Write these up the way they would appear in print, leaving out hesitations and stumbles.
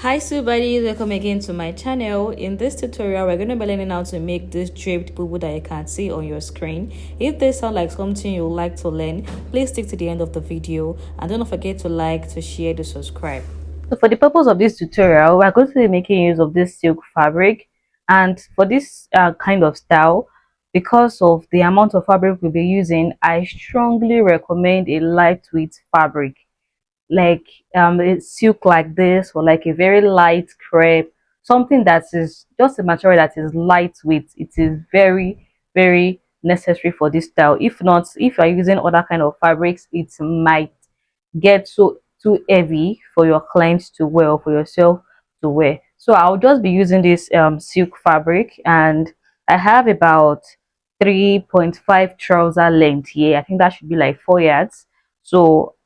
Hi so buddies, welcome again to my channel. In this tutorial we're going to be learning how to make this draped bubu that you can see on your screen. If this sounds like something you would like to learn, please stick to the end of the video and don't forget to like, to share, to subscribe. So for the purpose of this tutorial, we're going to be making use of this silk fabric, and for this kind of style, because of the amount of fabric we'll be using, I strongly recommend a lightweight fabric like it's silk like this, or like a very light crepe, something that is just a material that is lightweight. It is very necessary for this style. If not, if you're using other kind of fabrics, it might get so too heavy for your clients to wear or for yourself to wear. So I'll just be using this silk fabric, and I have about 3.5 trouser length here. I think that should be like 4 yards. So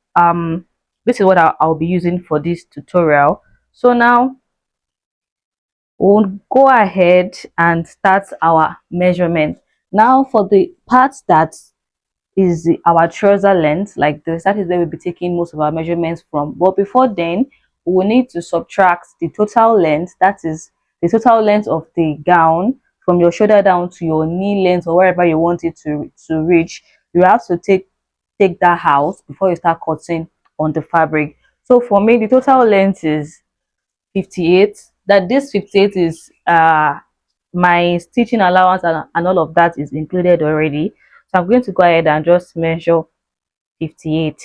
this is what I'll be using for this tutorial. So now we'll go ahead and start our measurement. Now for the parts that is our trouser length, like this, that is where we'll be taking most of our measurements from. But before then, we will need to subtract the total length, that is the total length of the gown, from your shoulder down to your knee length or wherever you want it to reach. You have to take that out before you start cutting on the fabric. So for me, the total length is 58. That this 58 is my stitching allowance, and all of that is included already. So I'm going to go ahead and just measure 58.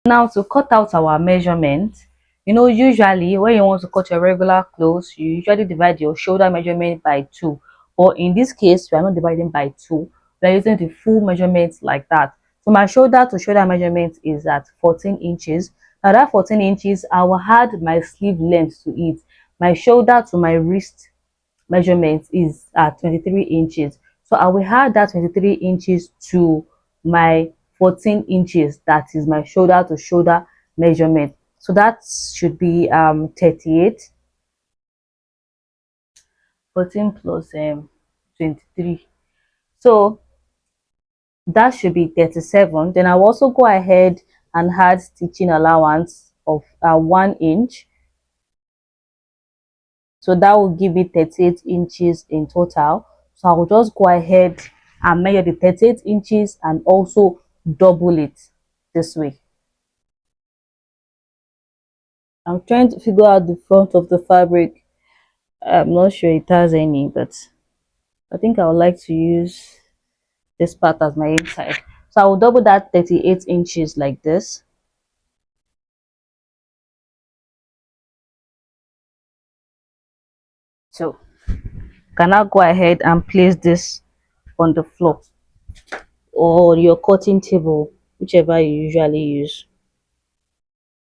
Now to cut out our measurement, usually when you want to cut your regular clothes, you usually divide your shoulder measurement by 2. But in this case, we are not dividing by 2. We are using the full measurement like that. So my shoulder to shoulder measurement is at 14 inches. Now that 14 inches, I will add my sleeve length to it. My shoulder to my wrist measurement is at 23 inches. So I will add that 23 inches to my 14 inches, that is my shoulder to shoulder measurement. So that should be 38. 14 plus 23, so that should be 37. Then I'll also go ahead and add stitching allowance of 1 inch, so that will give me 38 inches in total. So I will just go ahead and measure the 38 inches and also double it this way. I'm trying to figure out the front of the fabric. I'm not sure it has any, but I think I would like to use this part as my inside. So I will double that 38 inches like this. So can now go ahead and place this on the floor or your cutting table, whichever you usually use.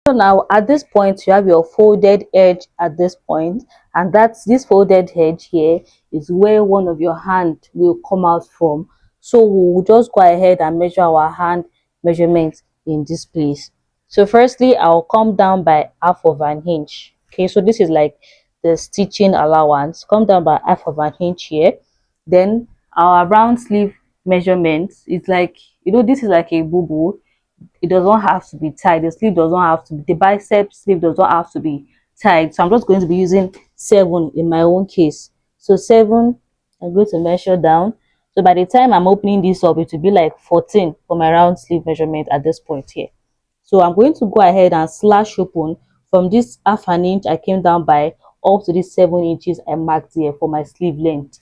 So now at this point you have your folded edge at this point, and that's this folded edge here is where one of your hand will come out from. So we'll just go ahead and measure our hand measurement in this place. So firstly, I'll come down by half of an inch. Okay, so this is like the stitching allowance. Come down by half of an inch here. Then our round sleeve measurement is like, this is like a bubu. It doesn't have to be tied. The sleeve doesn't have to be, the bicep sleeve doesn't have to be tied. So I'm just going to be using 7 in my own case. So 7, I'm going to measure down. So by the time I'm opening this up, it will be like 14 for my round sleeve measurement at this point here. So I'm going to go ahead and slash open from this half an inch I came down by up to this 7 inches I marked here for my sleeve length.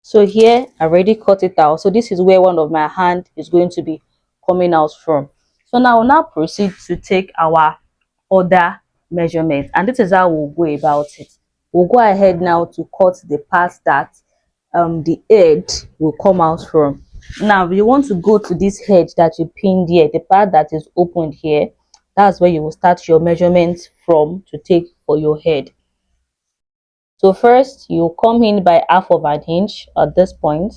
So here I already cut it out. So this is where one of my hand is going to be coming out from. So now we'll now proceed to take our other measurement, and this is how we'll go about it. We'll go ahead now to cut the part that the edge will come out from. Now you want to go to this edge that you pinned here, the part that is opened here. That's where you will start your measurements from to take for your head. So first you come in by half of an inch at this point.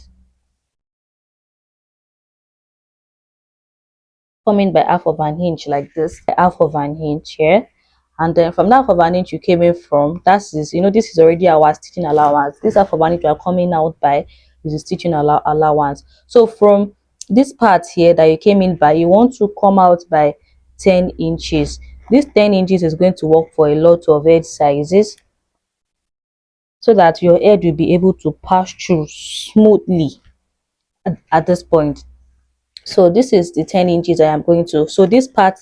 come in by half of an inch like this, half of an inch here, and then from that half of an inch you came in from, that is, you know, this is already our stitching allowance. This half of an inch you are coming out by is the stitching allowance. So from this part here that you came in by, you want to come out by 10 inches. This 10 inches is going to work for a lot of edge sizes, so that your head will be able to pass through smoothly at this point. So this is the 10 inches I am going to. So this part,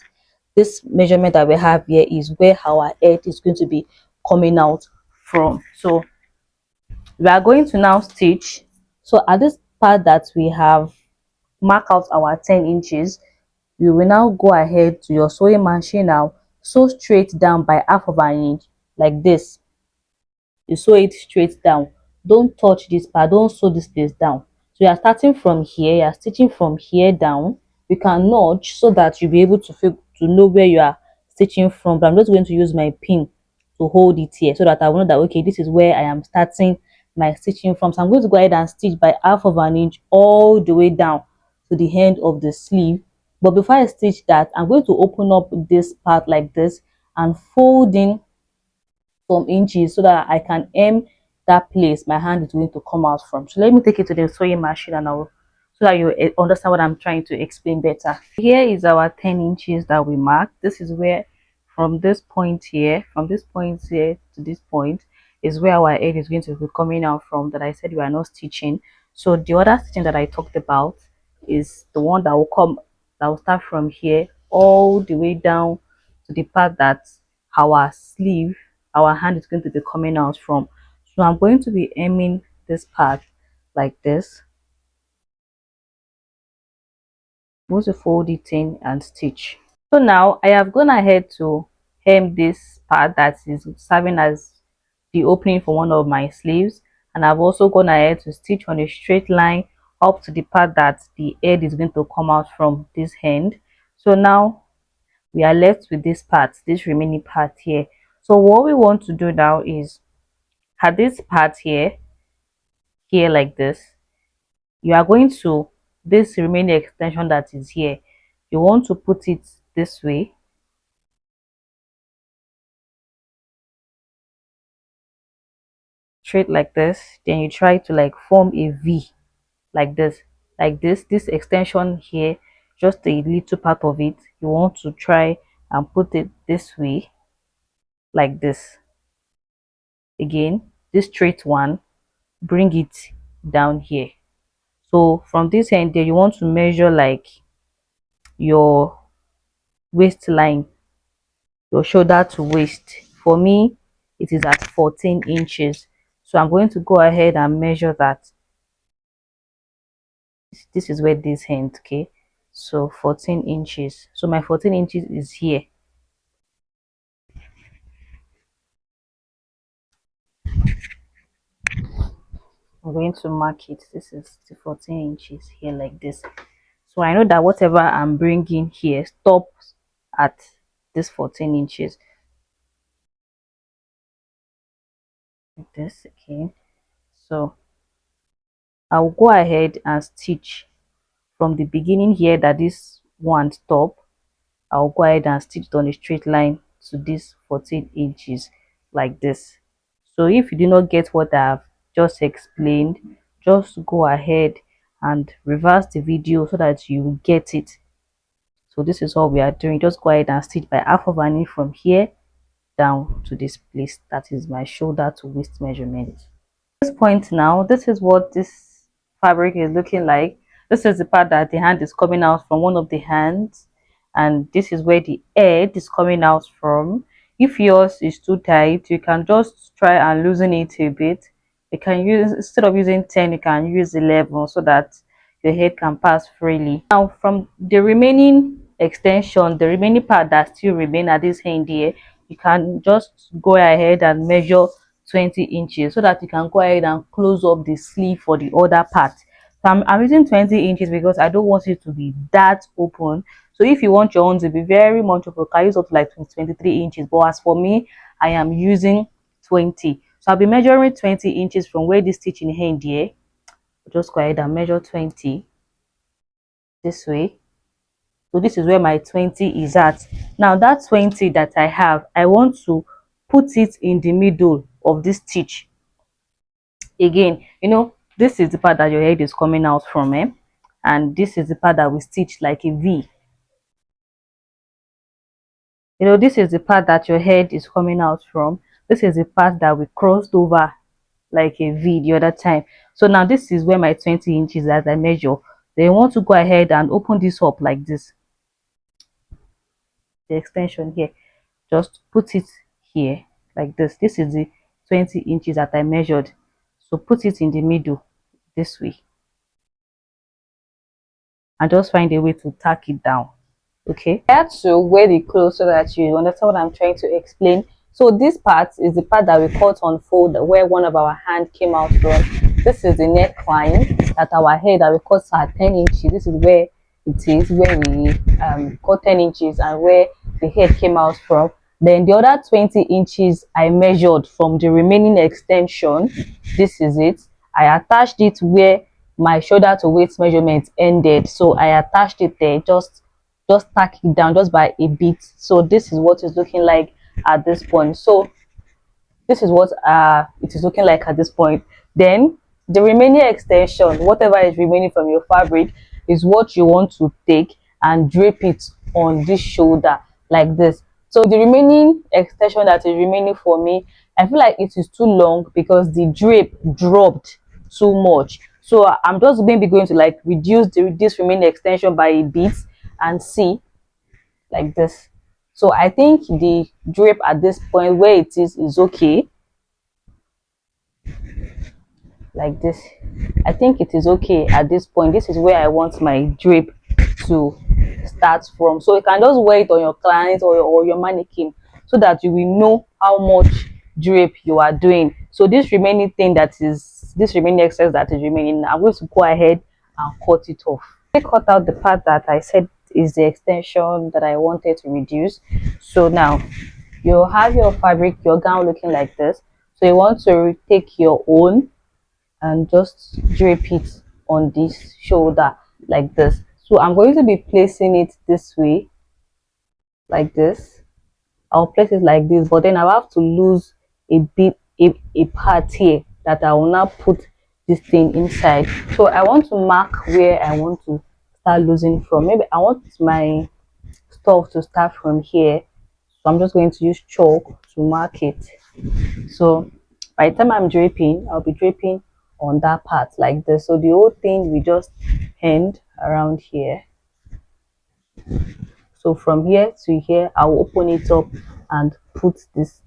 this measurement that we have here is where our head is going to be coming out from. So we are going to now stitch. So at this part that we have marked out our 10 inches, you will now go ahead to your sewing machine now, sew straight down by half of an inch like this. You sew it straight down, don't touch this part, don't sew this place down. So you are starting from here, you are stitching from here down. You can notch so that you'll be able to feel, to know where you are stitching from, but I'm just going to use my pin to hold it here so that I will know that okay, this is where I am starting my stitching from. So I'm going to go ahead and stitch by half of an inch all the way down to the end of the sleeve. But before I stitch that, I'm going to open up this part like this and fold in some inches so that I can hem that place my hand is going to come out from. So let me take it to the sewing machine and I'll, so that you understand what I'm trying to explain better. Here is our 10 inches that we marked. This is where, from this point here, from this point here to this point is where our head is going to be coming out from, that I said we are not stitching. So the other stitching that I talked about is the one that will come, that will start from here all the way down to the part that our sleeve, our hand is going to be coming out from. So I'm going to be hemming this part like this. I'm going to fold it in and stitch. So now I have gone ahead to hem this part that is serving as the opening for one of my sleeves, and I've also gone ahead to stitch on a straight line up to the part that the head is going to come out from this end. So now we are left with this part, this remaining part here. So what we want to do now is at this part here like this, you are going to, this remaining extension that is here, you want to put it this way, straight like this. Then you try to like form a V like this, this extension here, just a little part of it, you want to try and put it this way like this. Again, this straight one, bring it down here. So from this end there, you want to measure like your waistline, your shoulder to waist. For me, it is at 14 inches. So I'm going to go ahead and measure that. This is where this end, okay? So 14 inches. So my 14 inches is here. I'm going to mark it. This is the 14 inches here like this. So I know that whatever I'm bringing here stops at this 14 inches. Like this, okay? So I'll go ahead and stitch from the beginning here that this one stop. I'll go ahead and stitch it on a straight line to this 14 inches like this. So if you do not get what I've just explained, just go ahead and reverse the video so that you get it. So this is all we are doing. Just go ahead and stitch by half of an inch from here down to this place. That is my shoulder to waist measurement. At this point now, this is what this fabric is looking like. This is the part that the hand is coming out from, one of the hands, and this is where the head is coming out from. If yours is too tight, you can just try and loosen it a bit. You can use, instead of using 10, you can use 11 so that your head can pass freely. Now from the remaining extension, the remaining part that still remain at this end here, you can just go ahead and measure 20 inches so that you can go ahead and close up the sleeve for the other part. So I'm using 20 inches because I don't want it to be that open. So if you want your own to be very much open, you can use up to like 23 inches, but as for me, I am using 20. So I'll be measuring 20 inches from where this stitching end here. Just go ahead and measure 20 this way. So this is where my 20 is at. Now that 20 that I have, I want to put it in the middle of this stitch. Again, this is the part that your head is coming out from, and this is the part that we stitch like a V. This is the part that your head is coming out from. This is the part that we crossed over like a V the other time. So now this is where my 20 inches as I measure. Then you want to go ahead and open this up like this. The extension here, just put it here like this. This is the 20 inches that I measured. So put it in the middle this way. And just find a way to tack it down. Okay, I had to wear the clothes so that you understand what I'm trying to explain. So this part is the part that we cut on fold, where one of our hand came out from. This is the neckline that our head that we cut at 10 inches. This is where it is, where we cut 10 inches and where the head came out from. Then the other 20 inches I measured from the remaining extension. This is it. I attached it where my shoulder to waist measurement ended. So I attached it there, just tack it down just by a bit. So this is what it's looking like at this point. So this is what it is looking like at this point. Then the remaining extension, whatever is remaining from your fabric, is what you want to take and drape it on this shoulder like this. So the remaining extension that is remaining for me, I feel like it is too long because the drape dropped too much. So I'm just maybe going to like reduce this remaining extension by a bit and see like this. So I think the drape at this point where it is okay like this. I think it is okay at this point. This is where I want my drape to start from. So you can just wear it on your client or your mannequin so that you will know how much drape you are doing. So this remaining thing this remaining excess that is remaining, I'm going to go ahead and cut it off. I cut out the part that I said is the extension that I wanted to reduce. So now you have your fabric, your gown looking like this. So you want to take your own and just drape it on this shoulder like this. So I'm going to be placing it this way like this. I'll place it like this, but then I'll have to lose a bit a part here that I will now put this thing inside. So I want to mark where I want to start losing from. Maybe I want my stuff to start from here. So I'm just going to use chalk to mark it. So by the time I'm draping, I'll be draping on that part like this. So the whole thing we just end around here. So from here to here, I'll open it up and put this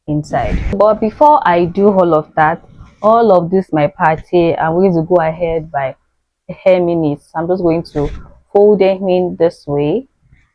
inside. But before I do all of that, all of this my part here, I'm going to go ahead by hemming it. So I'm just going to fold them in this way,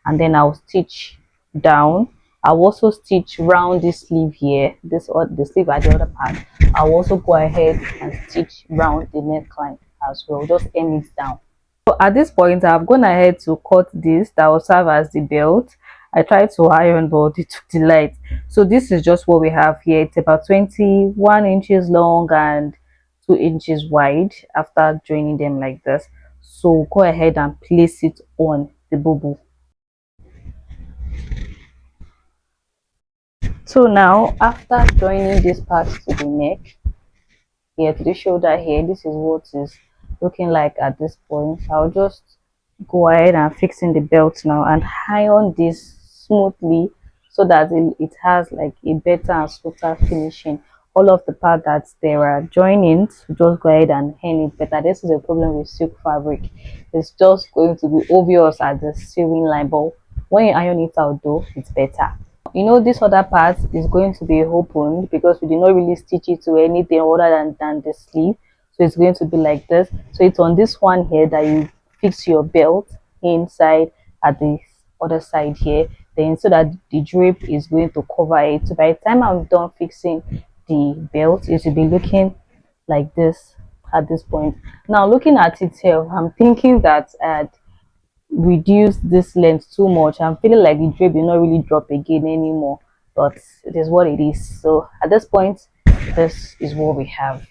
and then I'll stitch down. I'll also stitch round this sleeve here, this or the sleeve at the other part. I'll also go ahead and stitch round the neckline as well, just hem it down. So at this point, I've gone ahead to cut this that will serve as the belt. I tried to iron, but it took the light. So this is just what we have here. It's about 21 inches long and 2 inches wide after joining them like this. So go ahead and place it on the bubu. So now after joining this part to the neck here to the shoulder here, this is what is looking like at this point. I'll just go ahead and fixing the belt now and iron this smoothly so that it has like a better and smoother finishing. All of the part that there are joining, so just go ahead and hem it better. This is a problem with silk fabric. It's just going to be obvious at the sewing line, but when you iron it out though, it's better. This other part is going to be opened because we did not really stitch it to anything other than the sleeve. So it's going to be like this. So it's on this one here that you fix your belt inside at the other side here, then so that the drape is going to cover it. So by the time I'm done fixing the belt, it should be looking like this at this point. Now looking at it here, I'm thinking that reduce this length too much. I'm feeling like the drape will not really drop again anymore, but it is what it is. So at this point, this is what we have.